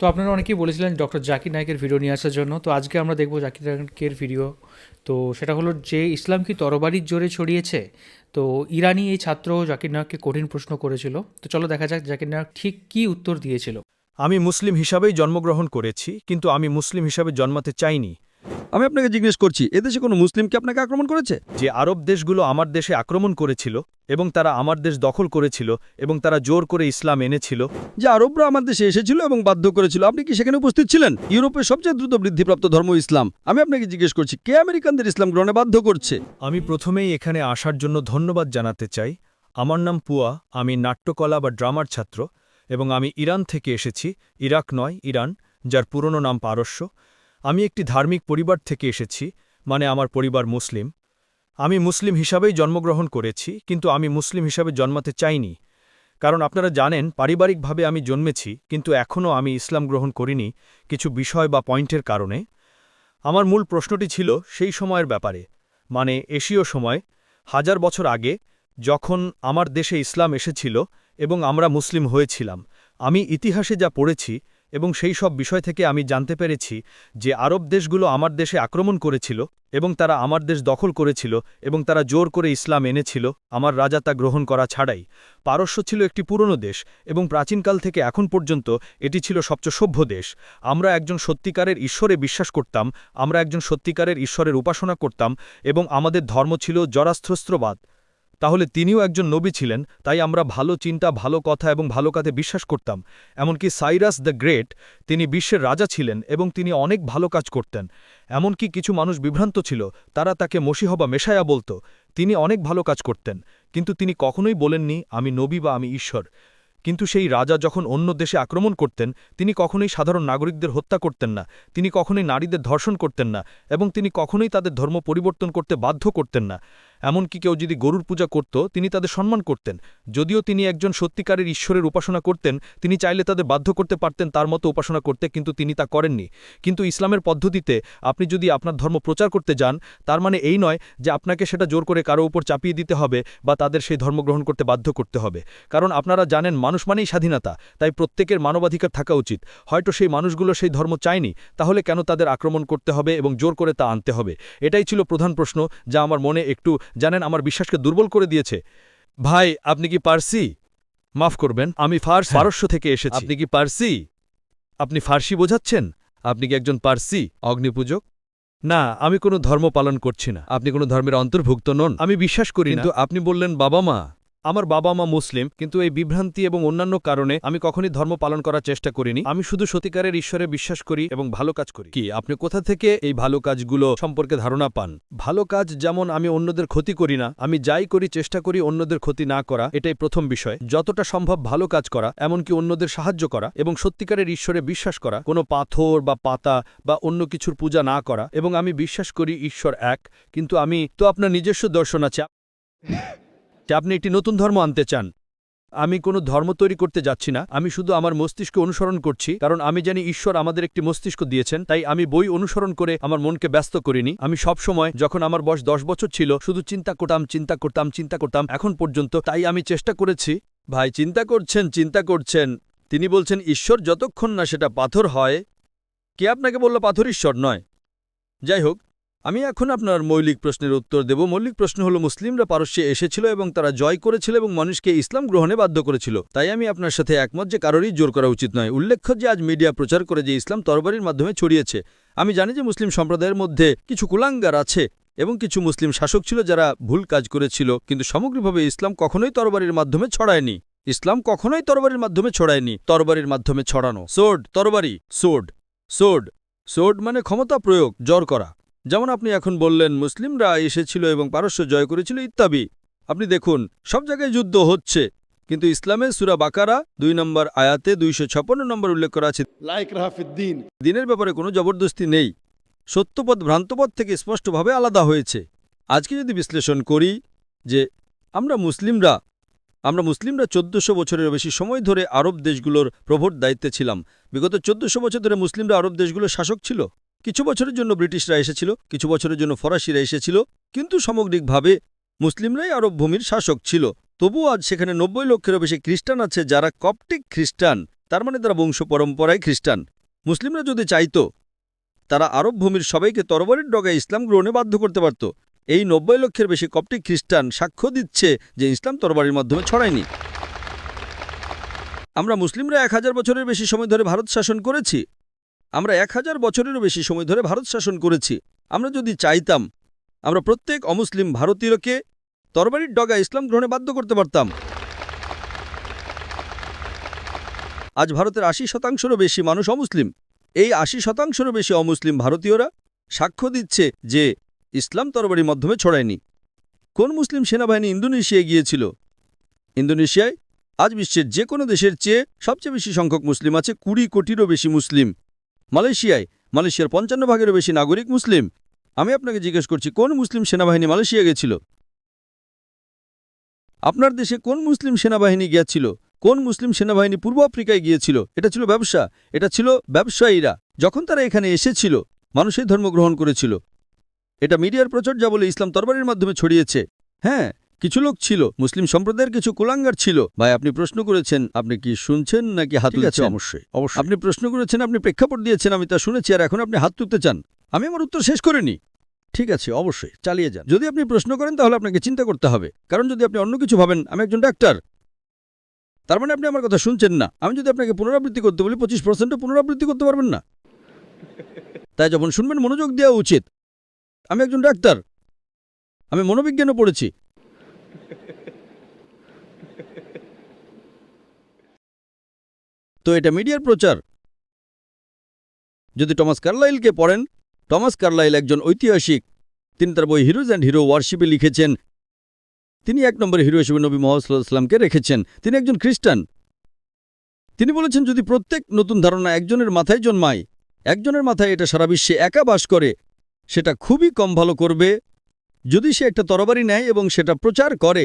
তো আপনারা অনেকেই বলেছিলেন ডক্টর জাকির নায়েকের ভিডিও নিয়ে আসার জন্য। তো আজকে আমরা দেখব জাকির নায়েকের ভিডিও। তো সেটা হলো যে ইসলাম কি তরবারির জোরে ছড়িয়েছে? তো ইরানি এই ছাত্র জাকির নায়েককে কঠিন প্রশ্ন করেছিল। তো চলো দেখা যাক জাকির নায়েক ঠিক কী উত্তর দিয়েছিল। আমি মুসলিম হিসাবেই জন্মগ্রহণ করেছি, কিন্তু আমি মুসলিম হিসাবে জন্মাতে চাইনি। আমি আপনাকে জিজ্ঞেস করছি, এদেশে কোনো মুসলিম কি আপনাকে আক্রমণ করেছে? যে আরব দেশগুলো আমার দেশে আক্রমণ করেছিল এবং তারা আমার দেশ দখল করেছিল এবং তারা জোর করে ইসলাম এনেছিল। যে আরবরা আমার দেশে এসেছিল এবং বাধ্য করেছিল, আপনি কি সেখানে উপস্থিত ছিলেন? ইউরোপের সবচেয়ে দ্রুত বৃদ্ধিপ্রাপ্ত ধর্ম ইসলাম। আমি আপনাকে জিজ্ঞেস করছি, কে আমেরিকানদের ইসলাম গ্রহণে বাধ্য করছে? আমি প্রথমেই এখানে আসার জন্য ধন্যবাদ জানাতে চাই। আমার নাম পুয়া, আমি নাট্যকলা বা ড্রামার ছাত্র এবং আমি ইরান থেকে এসেছি। ইরাক নয়, ইরান, যার পুরনো নাম পারস্য। আমি একটি ধার্মিক পরিবার থেকে এসেছি, মানে আমার পরিবার মুসলিম। আমি মুসলিম হিসাবেই জন্মগ্রহণ করেছি, কিন্তু আমি মুসলিম হিসাবে জন্মাতে চাইনি। কারণ আপনারা জানেন, পারিবারিকভাবে আমি জন্মেছি, কিন্তু এখনও আমি ইসলাম গ্রহণ করিনি কিছু বিষয় বা পয়েন্টের কারণে। আমার মূল প্রশ্নটি ছিল সেই সময়ের ব্যাপারে, মানে এশীয় সময়, 1000 বছর আগে, যখন আমার দেশে ইসলাম এসেছিল এবং আমরা মুসলিম হয়েছিলাম। আমি ইতিহাসে যা পড়েছি এবং সেই সব বিষয় থেকে আমি জানতে পেরেছি যে আরব দেশগুলো আমার দেশে আক্রমণ করেছিল এবং তারা আমার দেশ দখল করেছিল এবং তারা জোর করে ইসলাম এনেছিল, আমার রাজা তা গ্রহণ করা ছাড়াই। পারস্য ছিল একটি পুরনো দেশ এবং প্রাচীনকাল থেকে এখন পর্যন্ত এটি ছিল সবচেয়ে সভ্য দেশ। আমরা একজন সত্যিকারের ঈশ্বরে বিশ্বাস করতাম, আমরা একজন সত্যিকারের ঈশ্বরের উপাসনা করতাম এবং আমাদের ধর্ম ছিল জরাস্ত্রস্ত্রবাদ। তাহলে তিনিও একজন নবী ছিলেন, তাই আমরা ভালো চিন্তা, ভালো কথা এবং ভালো কাজে বিশ্বাস করতাম। এমনকি সাইরাস দ্য গ্রেট, তিনি বিশ্বের রাজা ছিলেন এবং তিনি অনেক ভালো কাজ করতেন। এমনকি কিছু মানুষ বিভ্রান্ত ছিল, তারা তাকে মসীহ বা মেশায়া বলত। তিনি অনেক ভালো কাজ করতেন, কিন্তু তিনি কখনোই বলেননি আমি নবী বা আমি ঈশ্বর। কিন্তু সেই রাজা যখন অন্য দেশে আক্রমণ করতেন, তিনি কখনোই সাধারণ নাগরিকদের হত্যা করতেন না, তিনি কখনোই নারীদের ধর্ষণ করতেন না, এবং তিনি কখনোই তাদের ধর্ম পরিবর্তন করতে বাধ্য করতেন না। এমনকি কেউ যদি গরুর পূজা করত, তিনি তাদের সম্মান করতেন। যদিও তিনি একজন সত্যিকারের ঈশ্বরের উপাসনা করতেন, তিনি চাইলে তাদের বাধ্য করতে পারতেন তার মতো উপাসনা করতে, কিন্তু তিনি তা করেননি। কিন্তু ইসলামের পদ্ধতিতে আপনি যদি আপনার ধর্ম প্রচার করতে যান, তার মানে এই নয় যে আপনাকে সেটা জোর করে কারো উপর চাপিয়ে দিতে হবে বা তাদের সেই ধর্ম গ্রহণ করতে বাধ্য করতে হবে। কারণ আপনারা জানেন, মানুষ মানেই স্বাধীনতা, তাই প্রত্যেকের মানবাধিকার থাকা উচিত। হয়তো সেই মানুষগুলো সেই ধর্ম চায়নি, তাহলে কেন তাদের আক্রমণ করতে হবে এবং জোর করে তা আনতে হবে? এটাই ছিল প্রধান প্রশ্ন, যা আমার মনে একটু জানেন আমার বিশ্বাসকে দুর্বল করে দিয়েছে। ভাই, আপনি কি পারসি? মাফ করবেন, আমি পারস্য থেকে এসেছি। আপনি কি পারসি? আপনি ফার্সি বোঝাচ্ছেন? আপনি কি একজন পারসি অগ্নিপূজক? না, আমি কোনো ধর্ম পালন করছি না। আপনি কোনো ধর্মের অন্তর্ভুক্ত নন? আমি বিশ্বাস করি না। কিন্তু আপনি বললেন বাবা মা। আমার বাবা মা মুসলিম, কিন্তু এই বিভ্রান্তি এবং অন্যান্য কারণে আমি কখনই ধর্ম পালন করার চেষ্টা করিনি। আমি শুধু সত্যিকারের ঈশ্বরে বিশ্বাস করি এবং ভালো কাজ করি। কি আপনি কোথা থেকে এই ভালো কাজগুলো সম্পর্কে ধারণা পান? ভালো কাজ যেমন আমি অন্যদের ক্ষতি করি না, আমি যাই করি চেষ্টা করি অন্যদের ক্ষতি না করা, এটাই প্রথম বিষয়। যতটা সম্ভব ভালো কাজ করা, এমনকি অন্যদের সাহায্য করা এবং সত্যিকারের ঈশ্বরে বিশ্বাস করা, কোনো পাথর বা পাতা বা অন্য কিছুর পূজা না করা। এবং আমি বিশ্বাস করি ঈশ্বর এক, কিন্তু আমি তো আপনার নিজস্ব দর্শন আছে, আপনি একটি নতুন ধর্ম আনতে চান। আমি কোনো ধর্ম তৈরি করতে যাচ্ছি না, আমি শুধু আমার মস্তিষ্ক অনুসরণ করছি, কারণ আমি জানি ঈশ্বর আমাদের একটি মস্তিষ্ক দিয়েছেন। তাই আমি বই অনুসরণ করে আমার মনকে ব্যস্ত করিনি। আমি সব সময়, যখন আমার বয়স 10 বছর ছিল, শুধু চিন্তা করতাম এখন পর্যন্ত। তাই আমি চেষ্টা করেছি। ভাই, চিন্তা করছেন, তিনি বলছেন ঈশ্বর যতক্ষণ না সেটা পাথর হয়। কে আপনাকে বলল পাথর ঈশ্বর নয়? যাই হোক, আমি এখন আপনার মৌলিক প্রশ্নের উত্তর দেব। মৌলিক প্রশ্ন হলো, মুসলিমরা পারস্যে এসেছিল এবং তারা জয় করেছিল এবং মানুষকে ইসলাম গ্রহণে বাধ্য করেছিল। তাই আমি আপনার সাথে একমত যে কারোরই জোর করা উচিত নয়। উল্লেখ্য যে আজ মিডিয়া প্রচার করে যে ইসলাম তরবারির মাধ্যমে ছড়িয়েছে। আমি জানি যে মুসলিম সম্প্রদায়ের মধ্যে কিছু কুলাঙ্গার আছে এবং কিছু মুসলিম শাসক ছিল যারা ভুল কাজ করেছিল, কিন্তু সামগ্রিকভাবে ইসলাম কখনোই তরবারির মাধ্যমে ছড়ায়নি। তরবারির মাধ্যমে ছড়ানো। সোর্ড, তরবারি, সোর্ড মানে ক্ষমতা প্রয়োগ, জোর করা। যেমন আপনি এখন বললেন মুসলিমরা এসেছিল এবং পারস্য জয় করেছিল ইত্যাদি। আপনি দেখুন, সব জায়গায় যুদ্ধ হচ্ছে, কিন্তু ইসলামের সূরা বাকারা 2 নম্বর আয়াতে 256 নম্বর উল্লেখ করা আছে, দিনের ব্যাপারে কোনো জবরদস্তি নেই। সত্যপথ ভ্রান্তপথ থেকে স্পষ্টভাবে আলাদা হয়েছে। আজকে যদি বিশ্লেষণ করি যে আমরা মুসলিমরা 1400 বছরের বেশি সময় ধরে আরব দেশগুলোর প্রভুর দায়িত্বে ছিলাম। বিগত 1400 বছর ধরে মুসলিমরা আরব দেশগুলোর শাসক ছিল। কিছু বছরের জন্য ব্রিটিশরা এসেছিল, কিছু বছরের জন্য ফরাসিরা এসেছিল, কিন্তু সামগ্রিকভাবে মুসলিমরাই আরব ভূমির শাসক ছিল। তবুও আজ সেখানে 90 লক্ষেরও বেশি খ্রিস্টান আছে যারা কপটিক খ্রিস্টান। তার মানে তারা বংশ পরম্পরায় খ্রিস্টান। মুসলিমরা যদি চাইতো তারা আরব ভূমির সবাইকে তরবারির ডগায় ইসলাম গ্রহণে বাধ্য করতে পারত। এই ৯০ লক্ষের বেশি কপটিক খ্রিস্টান সাক্ষ্য দিচ্ছে যে ইসলাম তরবারির মাধ্যমে ছড়ায়নি। আমরা মুসলিমরা ১০০০ বছরের বেশি সময় ধরে ভারত শাসন করেছি। আমরা ১০০০ বছরেরও বেশি সময় ধরে ভারত শাসন করেছি। আমরা যদি চাইতাম আমরা প্রত্যেক অমুসলিম ভারতীয়কে তরবারির ডগায় ইসলাম গ্রহণে বাধ্য করতে পারতাম। আজ ভারতের ৮০% বেশি মানুষ অমুসলিম। এই ৮০%-রও বেশি অমুসলিম ভারতীয়রা সাক্ষ্য দিচ্ছে যে ইসলাম তরবারির মাধ্যমে ছড়ায়নি। কোন মুসলিম সেনাবাহিনী ইন্দোনেশিয়ায় গিয়েছিল? ইন্দোনেশিয়ায় আজ বিশ্বের যে কোনো দেশের চেয়ে সবচেয়ে বেশি সংখ্যক মুসলিম আছে, ২০ কোটিরও বেশি মুসলিম। মালয়েশিয়ার ৫৫%-এরও বেশি নাগরিক মুসলিম। আমি আপনাকে জিজ্ঞেস করছি, কোন মুসলিম সেনাবাহিনী মালয়েশিয়া গেছিল? আপনার দেশে কোন মুসলিম সেনাবাহিনী গিয়েছিল? কোন মুসলিম সেনাবাহিনী পূর্ব আফ্রিকায় গিয়েছিল? এটা ছিল ব্যবসা, এটা ছিল ব্যবসায়ীরা। যখন তারা এখানে এসেছিল মানুষই ধর্ম গ্রহণ করেছিল। এটা মিডিয়ার প্রচার যা বলে ইসলাম তরবারির মাধ্যমে ছড়িয়েছে। হ্যাঁ, কিছু লোক ছিল, মুসলিম সম্প্রদায়ের কিছু কুলাঙ্গার ছিল। ভাই, আপনি প্রশ্ন করেছেন, আপনি কি শুনছেন নাকি হাত তুলছেন? অবশ্যই। আপনি প্রশ্ন করেছেন, আপনি প্রেক্ষাপট দিয়েছেন, আমি তা শুনেছি, আর এখন আপনি হাত তুলতে চান। আমি আমার উত্তর শেষ করিনি। ঠিক আছে, অবশ্যই চালিয়ে যান। যদি আপনি প্রশ্ন করেন তাহলে আপনাকে চিন্তা করতে হবে, কারণ যদি আপনি অন্য কিছু ভাবেন আমি একজন ডাক্তার, তার মানে আপনি আমার কথা শুনছেন না। আমি যদি আপনাকে পুনরাবৃত্তি করতে বলি 25% পুনরাবৃত্তি করতে পারবেন না। তাই যখন শুনবেন মনোযোগ দেওয়া উচিত। আমি একজন ডাক্তার, আমি মনোবিজ্ঞানও পড়েছি। তো এটা মিডিয়ার প্রচার। যদি টমাস কার্লাইলকে পড়েন, টমাস কার্লাইল একজন ঐতিহাসিক। তিনি তার বই হিরোজ অ্যান্ড হিরো ওয়ারশিপে লিখেছেন তিনি ১ নম্বর হিরো হিসেবে নবী মুহাম্মদ সাল্লাল্লাহু আলাইহি ওয়াসাল্লামকে রেখেছেন। তিনি একজন খ্রিস্টান। তিনি বলেছেন যদি প্রত্যেক নতুন ধারণা একজনের মাথায় জন্মায়, একজনের মাথায় এটা সারা বিশ্বে একা বাস করে, সেটা খুবই কম ভালো করবে যদি সে একটা তরবারি নেয় এবং সেটা প্রচার করে।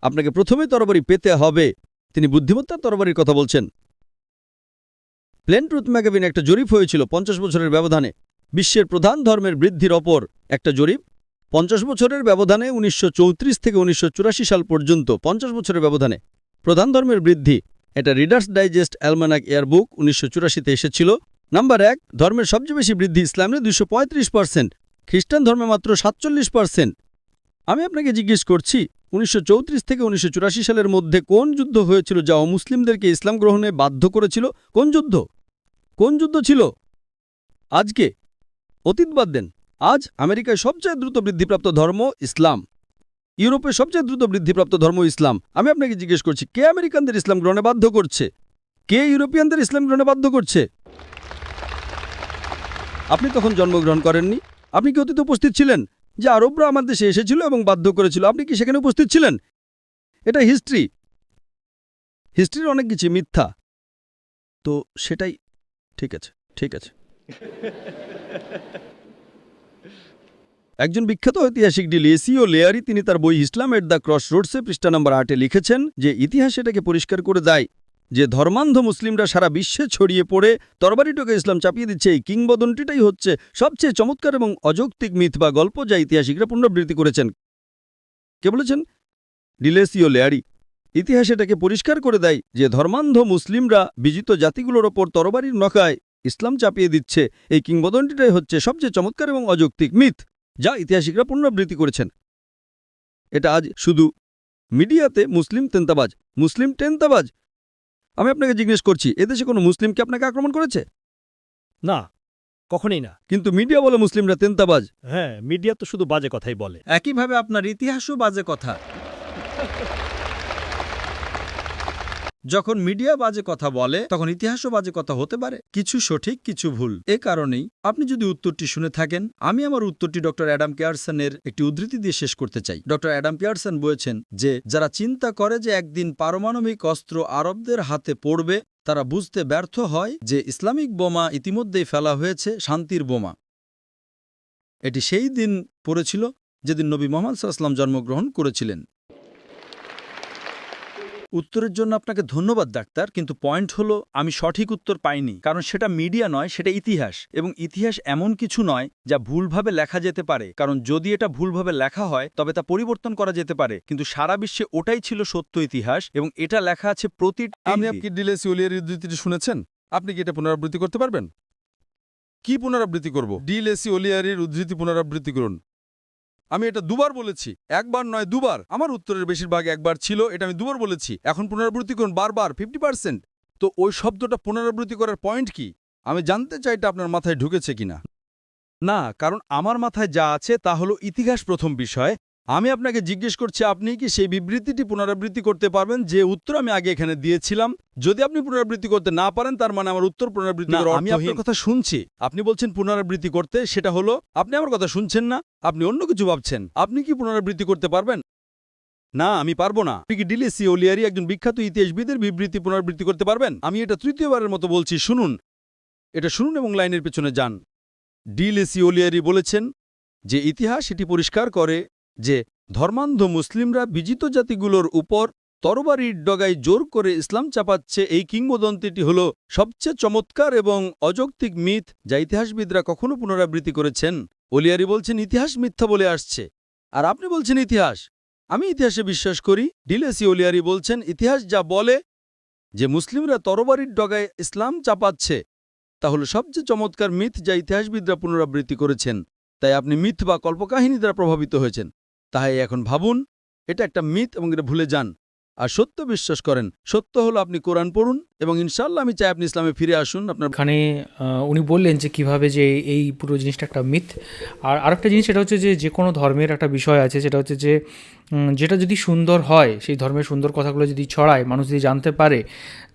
আপনাকে প্রথমে তরবারি পেতে হবে। তিনি বুদ্ধিমত্তার তরবারির কথা বলছেন। প্লেন ট্রুথ ম্যাগাজিন একটা জরিপ হয়েছিল ৫০ বছরের ব্যবধানে বিশ্বের প্রধান ধর্মের বৃদ্ধির ওপর। একটা জরিপ ৫০ বছরের ব্যবধানে ১৯৩৪ থেকে ১৯৮৪ সাল পর্যন্ত ৫০ বছরের ব্যবধানে প্রধান ধর্মের বৃদ্ধি। এটা রিডার্স ডাইজেস্ট অ্যালমানাক এয়ারবুক ১৯৮৪-তে এসেছিল। নাম্বার ১, ধর্মের সবচেয়ে বেশি বৃদ্ধি ইসলামে ২৩৫%, খ্রিস্টান ধর্মে মাত্র ৪৭%। আমি আপনাকে জিজ্ঞেস করছি ১৯৩৪ থেকে ১৯৮৪ সালের মধ্যে কোন যুদ্ধ হয়েছিল যা অমুসলিমদেরকে ইসলাম গ্রহণে বাধ্য করেছিল? কোন যুদ্ধ ছিল? আজকে অতীত বাদ দেন, আজ আমেরিকায় সবচেয়ে দ্রুত বৃদ্ধিপ্রাপ্ত ধর্ম ইসলাম, ইউরোপে সবচেয়ে দ্রুত বৃদ্ধিপ্রাপ্ত ধর্ম ইসলাম। আমি আপনাকে জিজ্ঞেস করছি, কে আমেরিকানদের ইসলাম গ্রহণে বাধ্য করছে? কে ইউরোপিয়ানদের ইসলাম গ্রহণে বাধ্য করছে? আপনি তখন জন্মগ্রহণ করেননি। আপনি কি অতীতে উপস্থিত ছিলেন যে আরবরা আমার দেশে এসেছিল এবং বাধ্য করেছিল? আপনি কি সেখানে উপস্থিত ছিলেন? এটা হিস্ট্রির অনেক কিছু মিথ্যা। তো সেটাই ঠিক আছে। একজন বিখ্যাত ঐতিহাসিক লিসিও লেয়ারি তিনি তার বই ইসলাম এট দ্য ক্রস রোডসে পৃষ্ঠা নম্বর ৮-এ লিখেছেন যে ইতিহাস এটাকে পরিষ্কার করে দেয় যে ধর্মান্ধ মুসলিমরা সারা বিশ্বে ছড়িয়ে পড়ে তরবারিটাকে ইসলাম চাপিয়ে দিচ্ছে। এই কিংবদন্তিটাই হচ্ছে সবচেয়ে চমৎকার এবং অযৌক্তিক মিথ বা গল্প যা ইতিহাসিকরা পুনরাবৃত্তি করেছেন। কে বলেছেন? লিসিও লেয়ারি। ইতিহাস এটাকে পরিষ্কার করে দেয় যে ধর্মান্ধ মুসলিমরা বিজিত জাতিগুলোর ওপর তরবারির নখায় ইসলাম চাপিয়ে দিচ্ছে। এই কিংবদন্তিটাই হচ্ছে সবচেয়ে চমৎকার এবং অযৌক্তিক মিথ যা ইতিহাসিকরা পুনরাবৃত্তি করেছেন। এটা আজ শুধু মিডিয়াতে মুসলিম তেন্তাবাজ। আমি আপনাকে জিজ্ঞেস করছি, এদেশে কোনো মুসলিম কি আপনাকে আক্রমণ করেছে? না, কখনোই না। কিন্তু মিডিয়া বলে মুসলিমরা তেন্তাবাজ। হ্যাঁ, মিডিয়া তো শুধু বাজে কথাই বলে। একইভাবে আপনার ইতিহাসও বাজে কথা। যখন মিডিয়া বাজে কথা বলে তখন ইতিহাসও বাজে কথা হতে পারে, কিছু সঠিক কিছু ভুল। এ কারণেই আপনি যদি উত্তরটি শুনে থাকেন, আমি আমার উত্তরটি ডক্টর অ্যাডাম পিয়ারসনের একটি উদ্ধৃতি দিয়ে শেষ করতে চাই। ডক্টর অ্যাডাম পিয়ারসন বলেছেন যে যারা চিন্তা করে যে একদিন পারমাণবিক অস্ত্র আরবদের হাতে পড়বে, তারা বুঝতে ব্যর্থ হয় যে ইসলামিক বোমা ইতিমধ্যেই ফেলা হয়েছে, শান্তির বোমা। এটি সেই দিন পড়েছিল যেদিন নবী মুহাম্মদ সাল্লাল্লাহু আলাইহি ওয়াসাল্লাম জন্মগ্রহণ করেছিলেন। উত্তরের জন্য আপনাকে ধন্যবাদ ডাক্তার, কিন্তু পয়েন্ট হলো আমি সঠিক উত্তর পাইনি, কারণ সেটা মিডিয়া নয়, সেটা ইতিহাস। এবং ইতিহাস এমন কিছু নয় যা ভুলভাবে লেখা যেতে পারে, কারণ যদি এটা ভুলভাবে লেখা হয় তবে তা পরিবর্তন করা যেতে পারে, কিন্তু সারা বিশ্বে ওটাই ছিল সত্য ইতিহাস এবং এটা লেখা আছে আপনি কি ডিলেসি ওলিয়ারির উদ্ধৃতিটি শুনেছেন? আপনি কি এটা পুনরাবৃত্তি করতে পারবেন? কি পুনরাবৃত্তি করব? ডিলেসি ওলিয়ারির উদ্ধৃতি পুনরাবৃত্তি করুন। আমি এটা দুবার বলেছি, একবার নয় দুবার। আমার উত্তরের বেশিরভাগ একবার ছিল, এটা আমি দুবার বলেছি। এখন পুনরাবৃত্তি করুন বারবার, 50%। তো ওই শব্দটা পুনরাবৃত্তি করার পয়েন্ট কি? আমি জানতে চাই এটা আপনার মাথায় ঢুকেছে কিনা। না, কারণ আমার মাথায় যা আছে তা হলো ইতিহাস প্রথম বিষয়। আমি আপনাকে জিজ্ঞেস করছি, আপনি কি সেই বিবৃতিটি পুনরাবৃত্তি করতে পারবেন যে উত্তর আমি আগে এখানে দিয়েছিলাম? যদি আপনি পুনরাবৃত্তি করতে না পারেন, তার মানে আমার উত্তর পুনরাবৃত্তি না, করা আমি অর্থহীন। আপনার কথা শুনছি। আপনি বলছেন পুনরাবৃত্তি করতে, সেটা হলো আপনি আমার কথা শুনছেন না, আপনি অন্য কিছু ভাবছেন। আপনি কি পুনরাবৃত্তি করতে পারবেন? না, আমি পারবো না। আপনি কি ডিলেসি ওলিয়ারি, একজন বিখ্যাত ইতিহাসবিদের বিবৃতি পুনরাবৃত্তি করতে পারবেন? আমি এটা তৃতীয়বারের মতো বলছি, শুনুন। এটা শুনুন এবং লাইনের পেছনে যান। ডিলেসি ওলিয়ারি বলেছেন যে ইতিহাস এটি পরিষ্কার করে যে ধর্মান্ধ মুসলিমরা বিজিত জাতিগুলোর উপর তরবারির ডগায় জোর করে ইসলাম চাপাচ্ছে। এই কিংবদন্তিটি হল সবচেয়ে চমৎকার এবং অযৌক্তিক মিথ যা ইতিহাসবিদরা কখনো পুনরাবৃত্তি করেছেন। ওলিয়ারি বলছেন ইতিহাস মিথ্যা বলে আসছে, আর আপনি বলছেন ইতিহাস। আমি ইতিহাসে বিশ্বাস করি। ডিলেসি ওলিয়ারি বলছেন ইতিহাস যা বলে যে মুসলিমরা তরবারির ডগায় ইসলাম চাপাচ্ছে তা হল সবচেয়ে চমৎকার মিথ যা ইতিহাসবিদরা পুনরাবৃত্তি করেছেন। তাই আপনি মিথ বা কল্পকাহিনী দ্বারা প্রভাবিত হয়েছেন। তাই এখন ভাবুন এটা একটা মিথ এবং এটা ভুলে যান আর সত্য বিশ্বাস করেন। সত্য হলো আপনি কোরআন পড়ুন এবং ইনশাআল্লাহ আমি চাই আপনি ইসলামে ফিরে আসুন। আপনার এখানে উনি বললেন যে কিভাবে যে এই পুরো জিনিসটা একটা মিথ। আর আরেকটা জিনিস সেটা হচ্ছে যে কোনো ধর্মের একটা বিষয় আছে, সেটা হচ্ছে যে যেটা যদি সুন্দর হয়, সেই ধর্মের সুন্দর কথাগুলো যদি ছড়ায়, মানুষ যদি জানতে পারে,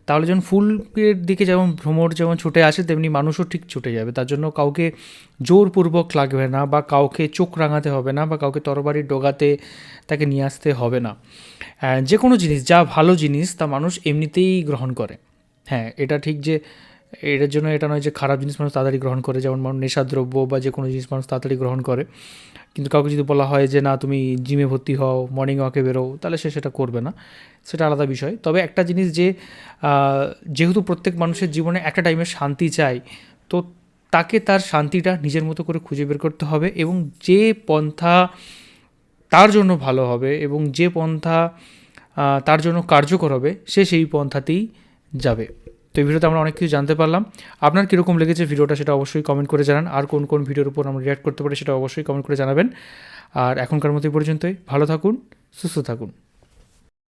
তাহলে যেমন ফুলের দিকে যেমন ভ্রমর যেমন ছুটে আসে, তেমনি মানুষও ঠিক ছুটে যাবে। তার জন্য কাউকে জোরপূর্বক লাগবে না, বা কাউকে চোখ রাঙাতে হবে না, বা কাউকে তরবারির ডগাতে তাকে নিয়ে আসতে হবে না। যে কোনো জিনিস, যা ভালো জিনিস, তা মানুষ এমনিতেই গ্রহণ করে। হ্যাঁ, এটা ঠিক যে এটার জন্য এটা নয় যে খারাপ জিনিস মানুষ তাড়াতাড়ি গ্রহণ করে, যেমন মানুষ নেশাদ্রব্য বা যে কোনো জিনিস মানুষ তাড়াতাড়ি গ্রহণ করে। কিন্তু কাউকে যদি বলা হয় যে না তুমি জিমে ভর্তি হও, মর্নিং ওয়াকে বেরো, তাহলে সে সেটা করবে না, সেটা আলাদা বিষয়। তবে একটা জিনিস যে যেহেতু প্রত্যেক মানুষের জীবনে একটা টাইমে শান্তি চাই, তো তাকে তার শান্তিটা নিজের মতো করে খুঁজে বের করতে হবে, এবং যে পন্থা তার জন্য ভালো হবে এবং যে পন্থা তার জন্য কার্যকর হবে, সে সেই পন্থাতেই যাবে। তো এই ভিডিওতে আমরা অনেক কিছু জানতে পারলাম। আপনার কীরকম লেগেছে ভিডিওটা সেটা অবশ্যই কমেন্ট করে জানান। আর কোন কোন ভিডিওর উপর আমরা রিঅ্যাক্ট করতে পারি সেটা অবশ্যই কমেন্ট করে জানাবেন। আর এখনকার মতো এই পর্যন্তই। ভালো থাকুন, সুস্থ থাকুন।